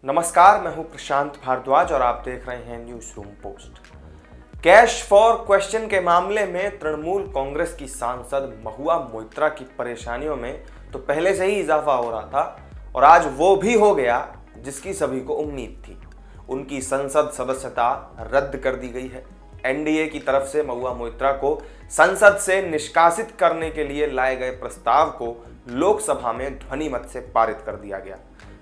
नमस्कार, मैं हूं प्रशांत भारद्वाज और आप देख रहे हैं news room post. Cash for question के मामले में तृणमूल कांग्रेस की सांसद महुआ मोइत्रा की परेशानियों में तो पहले से ही इजाफा हो रहा था और आज वो भी हो गया जिसकी सभी को उम्मीद थी। उनकी संसद सदस्यता रद्द कर दी गई है। एनडीए की तरफ से महुआ मोइत्रा को संसद से निष्कासित करने के लिए लाए गए प्रस्ताव को लोकसभा में ध्वनि मत से पारित कर दिया गया।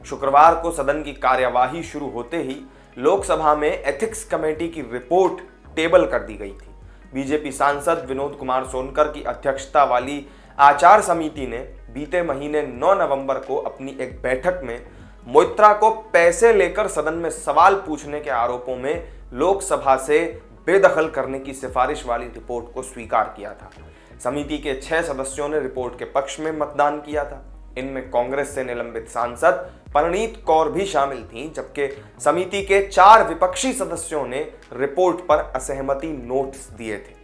शुक्रवार को सदन की कार्यवाही शुरू होते ही लोकसभा में एथिक्स कमेटी की रिपोर्ट टेबल कर दी गई थी। बीजेपी सांसद विनोद कुमार सोनकर की अध्यक्षता वाली आचार समिति ने बीते महीने 9 नवंबर को अपनी एक बैठक में मोइत्रा को पैसे लेकर सदन में सवाल पूछने के आरोपों में लोकसभा से बेदखल करने की सिफारिश वाली रिपोर्ट को स्वीकार किया था। समिति के 6 सदस्यों ने रिपोर्ट के पक्ष में मतदान किया था। इनमें कांग्रेस से निलंबित सांसद परनीत कौर भी शामिल थीं, जबकि समिति के 4 विपक्षी सदस्यों ने रिपोर्ट पर असहमति नोट्स दिए थे।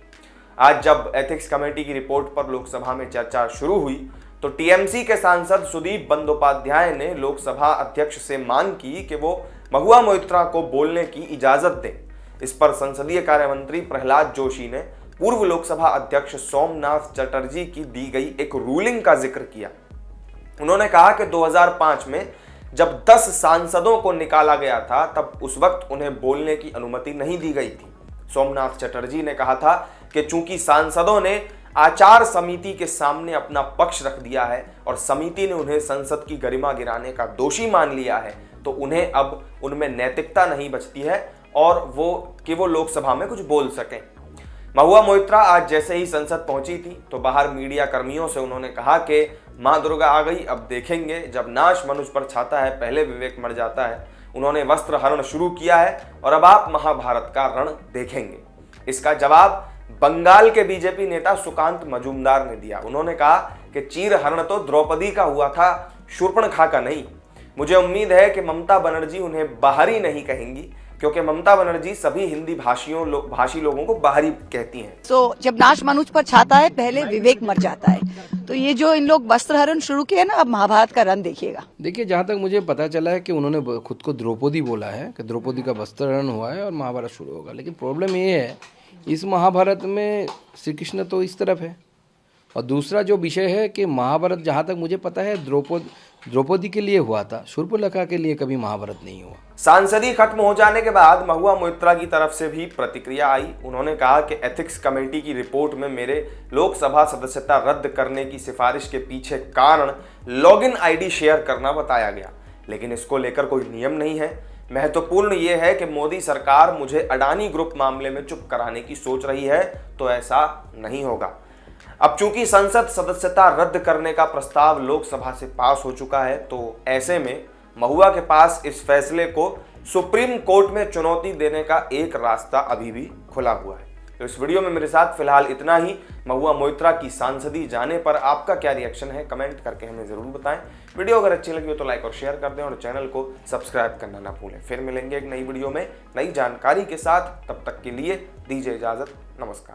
आज जब एथिक्स कमेटी की रिपोर्ट पर लोकसभा में चर्चा शुरू हुई तो टीएमसी के सांसद सुदीप बंदोपाध्याय ने लोकसभा अध्यक्ष से मांग की कि वो महुआ मोइत्रा को बोलने की इजाजत दें। इस पर संसदीय कार्य मंत्री प्रहलाद जोशी ने पूर्व लोकसभा अध्यक्ष सोमनाथ चटर्जी की दी गई एक रूलिंग का जिक्र किया। उन्होंने कहा कि 2005 में जब 10 सांसदों को निकाला गया था तब उस वक्त उन्हें बोलने की अनुमति नहीं दी गई थी। सोमनाथ चटर्जी ने कहा था कि चूंकि सांसदों ने आचार समिति के सामने अपना पक्ष रख दिया है और समिति ने उन्हें संसद की गरिमा गिराने का दोषी मान लिया है तो उन्हें अब उनमें नैतिकता नहीं बचती है और वो लोकसभा में कुछ बोल सकें। महुआ मोइत्रा आज जैसे ही संसद पहुंची थी तो बाहर मीडिया कर्मियों से उन्होंने कहा कि मां दुर्गा आ गई, अब देखेंगे जब नाश मनुष्य पर छाता है पहले विवेक मर जाता है। उन्होंने वस्त्र हरण शुरू किया है और अब आप महाभारत का रण देखेंगे। इसका जवाब बंगाल के बीजेपी नेता सुकांत मजूमदार ने दिया। उन्होंने कहा कि चीर हरण तो द्रौपदी का हुआ था, शूर्पणखा का नहीं। मुझे उम्मीद है कि ममता बनर्जी उन्हें बाहरी नहीं कहेंगी क्योंकि ममता बनर्जी सभी हिंदी भाषी लोगों को बाहरी कहती हैं। तो जब नाश मनुष्य पर छाता है पहले विवेक मर जाता है। तो ये जो इन लोग वस्त्र हरण शुरू किए ना, अब महाभारत का रन देखिएगा। देखिए, जहाँ तक मुझे पता चला है कि उन्होंने खुद को द्रौपदी बोला है कि द्रौपदी का वस्त्र हरण हुआ है और महाभारत शुरू होगा। लेकिन प्रॉब्लम ये है इस महाभारत में श्री कृष्ण तो इस तरफ है और दूसरा जो विषय है कि महाभारत जहाँ तक मुझे पता है द्रौपदी के लिए हुआ था, शूर्पणखा के लिए कभी महाभारत नहीं हुआ। सांसदी खत्म हो जाने के बाद महुआ मोइत्रा की तरफ से भी प्रतिक्रिया आई। उन्होंने कहा कि एथिक्स कमेटी की रिपोर्ट में मेरे लोकसभा सदस्यता रद्द करने की सिफारिश के पीछे कारण लॉगिन आईडी शेयर करना बताया गया, लेकिन इसको लेकर कोई नियम नहीं है। महत्वपूर्ण यह है कि मोदी सरकार मुझे अडानी ग्रुप मामले में चुप कराने की सोच रही है, तो ऐसा नहीं होगा। अब चूंकि संसद सदस्यता रद्द करने का प्रस्ताव लोकसभा से पास हो चुका है तो ऐसे में महुआ के पास इस फैसले को सुप्रीम कोर्ट में चुनौती देने का एक रास्ता अभी भी खुला हुआ है। तो इस वीडियो में मेरे साथ फिलहाल इतना ही। महुआ मोइत्रा की सांसदी जाने पर आपका क्या रिएक्शन है, कमेंट करके हमें जरूर बताएं। वीडियो अगर अच्छी लगी हो तो लाइक और शेयर कर दें और चैनल को सब्सक्राइब करना ना भूलें। फिर मिलेंगे एक नई वीडियो में नई जानकारी के साथ। तब तक के लिए दीजिए इजाजत। नमस्कार।